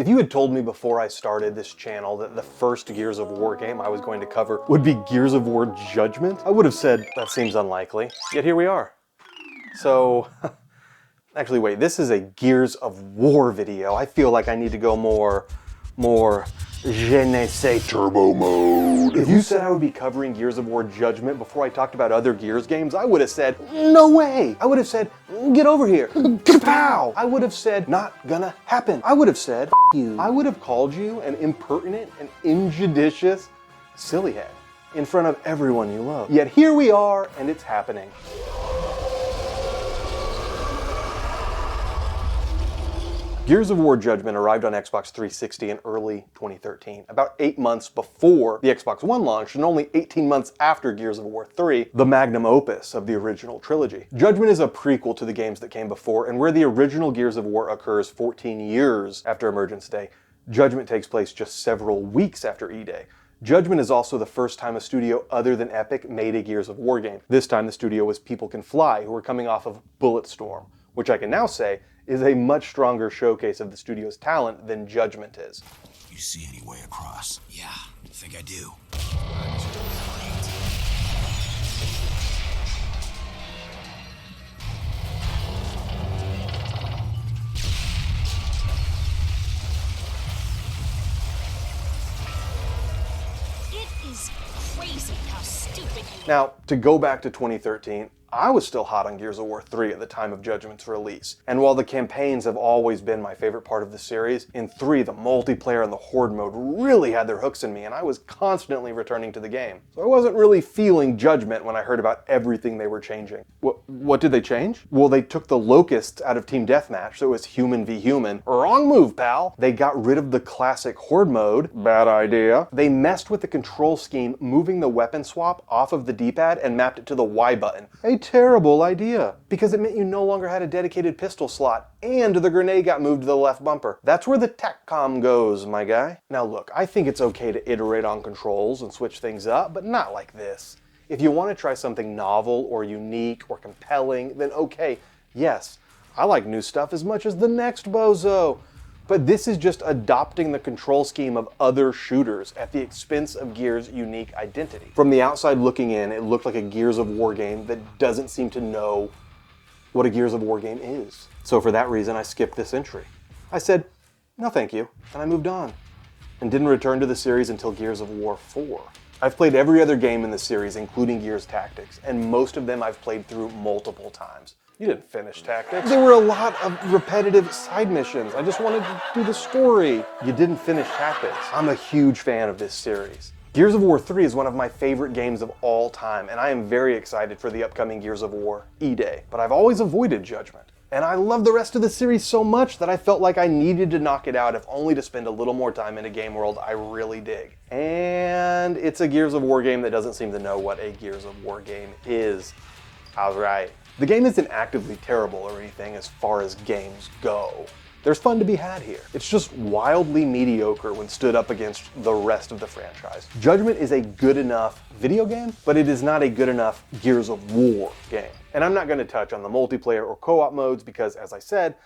If you had told me before I started this channel that the first Gears of War game I was going to cover would be Gears of War Judgment, I would have said, that seems unlikely. Yet here we are. So, actually wait, this is a Gears of War video. I feel like I need to go more je ne sais turbo mode. If you said I would be covering Gears of War Judgment before I talked about other Gears games, I would have said, no way. I would have said, get over here. Kapow! I would have said, not gonna happen. I would have said, you. I would have called you an impertinent and injudicious sillyhead in front of everyone you love. Yet here we are, and it's happening. Gears of War Judgment arrived on Xbox 360 in early 2013, about 8 months before the Xbox One launched and only 18 months after Gears of War 3, the magnum opus of the original trilogy. Judgment is a prequel to the games that came before, and where the original Gears of War occurs 14 years after Emergence Day, Judgment takes place just several weeks after E-Day. Judgment is also the first time a studio other than Epic made a Gears of War game. This time the studio was People Can Fly, who were coming off of Bulletstorm, which I can now say is a much stronger showcase of the studio's talent than Judgment is. You see any way across? Yeah, I think I do. It is crazy how stupid you are. Now, to go back to 2013, I was still hot on Gears of War 3 at the time of Judgment's release. And while the campaigns have always been my favorite part of the series, in 3 the multiplayer and the horde mode really had their hooks in me, and I was constantly returning to the game. So I wasn't really feeling Judgment when I heard about everything they were changing. What did they change? Well, they took the locusts out of Team Deathmatch, so it was human v human. Wrong move, pal! They got rid of the classic horde mode. Bad idea. They messed with the control scheme, moving the weapon swap off of the D-pad and mapped it to the Y button. A terrible idea, because it meant you no longer had a dedicated pistol slot, and the grenade got moved to the left bumper. That's where the TACCOM goes, my guy. Now look, I think it's okay to iterate on controls and switch things up, but not like this. If you want to try something novel or unique or compelling, then okay, yes, I like new stuff as much as the next bozo. But this is just adopting the control scheme of other shooters at the expense of Gears' unique identity. From the outside looking in, it looked like a Gears of War game that doesn't seem to know what a Gears of War game is. So for that reason, I skipped this entry. I said, no thank you, and I moved on. And didn't return to the series until Gears of War 4. I've played every other game in the series, including Gears Tactics, and most of them I've played through multiple times. You didn't finish Tactics. There were a lot of repetitive side missions. I just wanted to do the story. You didn't finish Tactics. I'm a huge fan of this series. Gears of War 3 is one of my favorite games of all time, and I am very excited for the upcoming Gears of War E-Day. But I've always avoided Judgment. And I love the rest of the series so much that I felt like I needed to knock it out, if only to spend a little more time in a game world I really dig. And it's a Gears of War game that doesn't seem to know what a Gears of War game is. I was right. The game isn't actively terrible or anything as far as games go. There's fun to be had here. It's just wildly mediocre when stood up against the rest of the franchise. Judgment is a good enough video game, but it is not a good enough Gears of War game. And I'm not going to touch on the multiplayer or co-op modes because, as I said,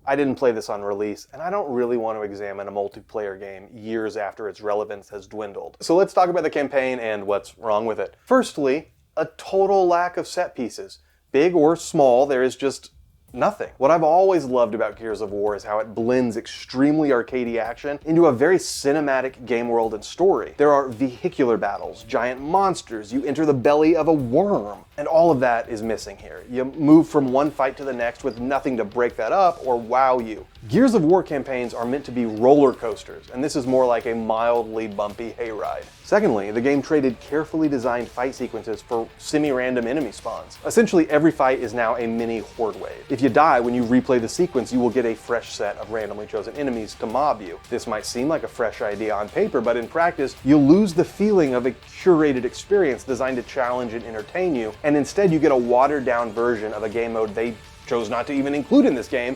I didn't play this on release, and I don't really want to examine a multiplayer game years after its relevance has dwindled. So let's talk about the campaign and what's wrong with it. Firstly, a total lack of set pieces. Big or small, there is just nothing. What I've always loved about Gears of War is how it blends extremely arcadey action into a very cinematic game world and story. There are vehicular battles, giant monsters, you enter the belly of a worm, and all of that is missing here. You move from one fight to the next with nothing to break that up or wow you. Gears of War campaigns are meant to be roller coasters, and this is more like a mildly bumpy hayride. Secondly, the game traded carefully designed fight sequences for semi-random enemy spawns. Essentially, every fight is now a mini horde wave. If you die when you replay the sequence, you will get a fresh set of randomly chosen enemies to mob you. This might seem like a fresh idea on paper, but in practice, you'll lose the feeling of a curated experience designed to challenge and entertain you, and instead you get a watered-down version of a game mode they chose not to even include in this game.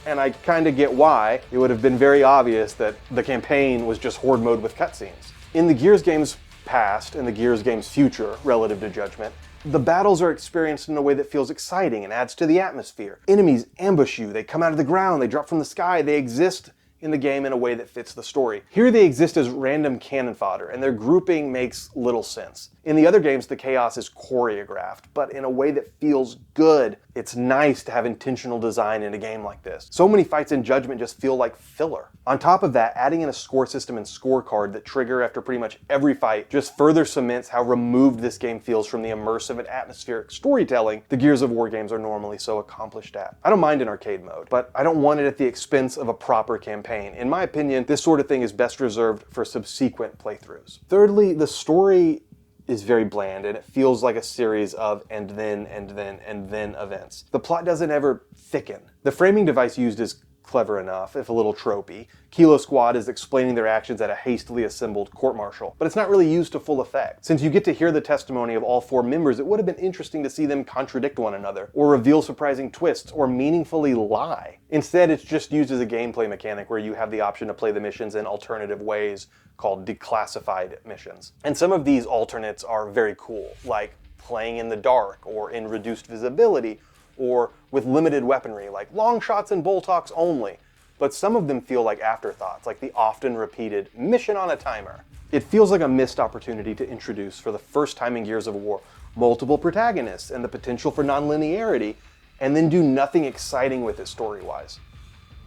And I kind of get why. It would have been very obvious that the campaign was just horde mode with cutscenes. In the Gears games past and the Gears games future, relative to Judgment, the battles are experienced in a way that feels exciting and adds to the atmosphere. Enemies ambush you, they come out of the ground, they drop from the sky, they exist in the game in a way that fits the story. Here they exist as random cannon fodder, and their grouping makes little sense. In the other games, the chaos is choreographed, but in a way that feels good. It's nice to have intentional design in a game like this. So many fights in Judgment just feel like filler. On top of that, adding in a score system and scorecard that trigger after pretty much every fight just further cements how removed this game feels from the immersive and atmospheric storytelling the Gears of War games are normally so accomplished at. I don't mind an arcade mode, but I don't want it at the expense of a proper campaign. In my opinion, this sort of thing is best reserved for subsequent playthroughs. Thirdly, the story is very bland, and it feels like a series of and then events. The plot doesn't ever thicken. The framing device used is clever enough, if a little tropey. Kilo Squad is explaining their actions at a hastily assembled court-martial, but it's not really used to full effect. Since you get to hear the testimony of all 4 members, it would have been interesting to see them contradict one another, or reveal surprising twists, or meaningfully lie. Instead, it's just used as a gameplay mechanic where you have the option to play the missions in alternative ways called declassified missions. And some of these alternates are very cool, like playing in the dark, or in reduced visibility, or with limited weaponry, like long shots and Boltox only. But some of them feel like afterthoughts, like the often repeated mission on a timer. It feels like a missed opportunity to introduce, for the first time in Gears of War, multiple protagonists and the potential for non-linearity, and then do nothing exciting with it story-wise.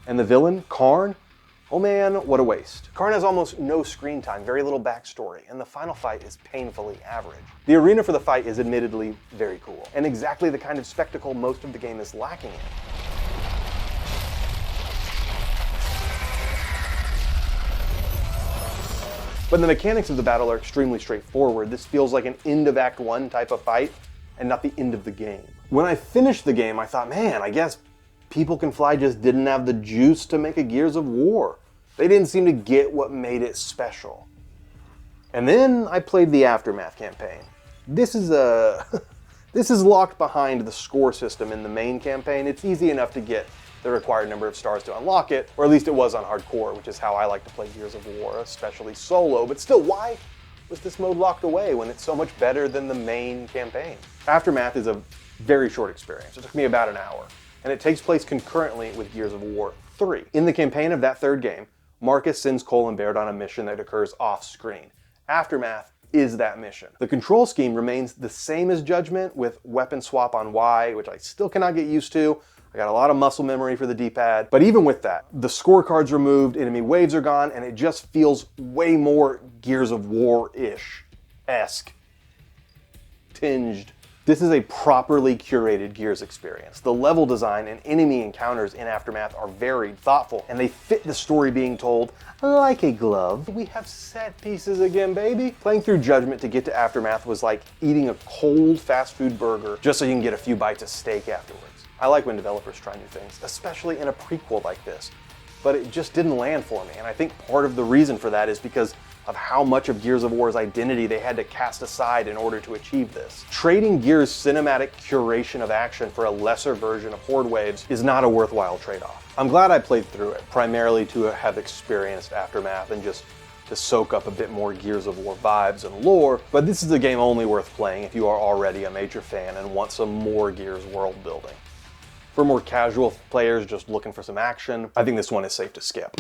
And the villain, Karn? Oh man, what a waste. Karn has almost no screen time, very little backstory, and the final fight is painfully average. The arena for the fight is admittedly very cool, and exactly the kind of spectacle most of the game is lacking in. But the mechanics of the battle are extremely straightforward. This feels like an end of Act 1 type of fight, and not the end of the game. When I finished the game, I thought, man, I guess People Can Fly just didn't have the juice to make a Gears of War. They didn't seem to get what made it special. And then I played the Aftermath campaign. This is locked behind the score system in the main campaign. It's easy enough to get the required number of stars to unlock it, or at least it was on hardcore, which is how I like to play Gears of War, especially solo. But still, why was this mode locked away when it's so much better than the main campaign? Aftermath is a very short experience. It took me about an hour, and it takes place concurrently with Gears of War 3. In the campaign of that third game, Marcus sends Cole and Baird on a mission that occurs off-screen. Aftermath is that mission. The control scheme remains the same as Judgment, with weapon swap on Y, which I still cannot get used to. I got a lot of muscle memory for the D-pad. But even with that, the scorecard's removed, enemy waves are gone, and it just feels way more Gears of War-ish-esque. Tinged. This is a properly curated Gears experience. The level design and enemy encounters in Aftermath are varied, thoughtful, and they fit the story being told like a glove. We have set pieces again, baby. Playing through Judgment to get to Aftermath was like eating a cold fast food burger just so you can get a few bites of steak afterwards. I like when developers try new things, especially in a prequel like this, but it just didn't land for me, and I think part of the reason for that is because of how much of Gears of War's identity they had to cast aside in order to achieve this. Trading Gears' cinematic curation of action for a lesser version of Horde Waves is not a worthwhile trade-off. I'm glad I played through it, primarily to have experienced Aftermath and just to soak up a bit more Gears of War vibes and lore, but this is a game only worth playing if you are already a major fan and want some more Gears world building. For more casual players just looking for some action, I think this one is safe to skip.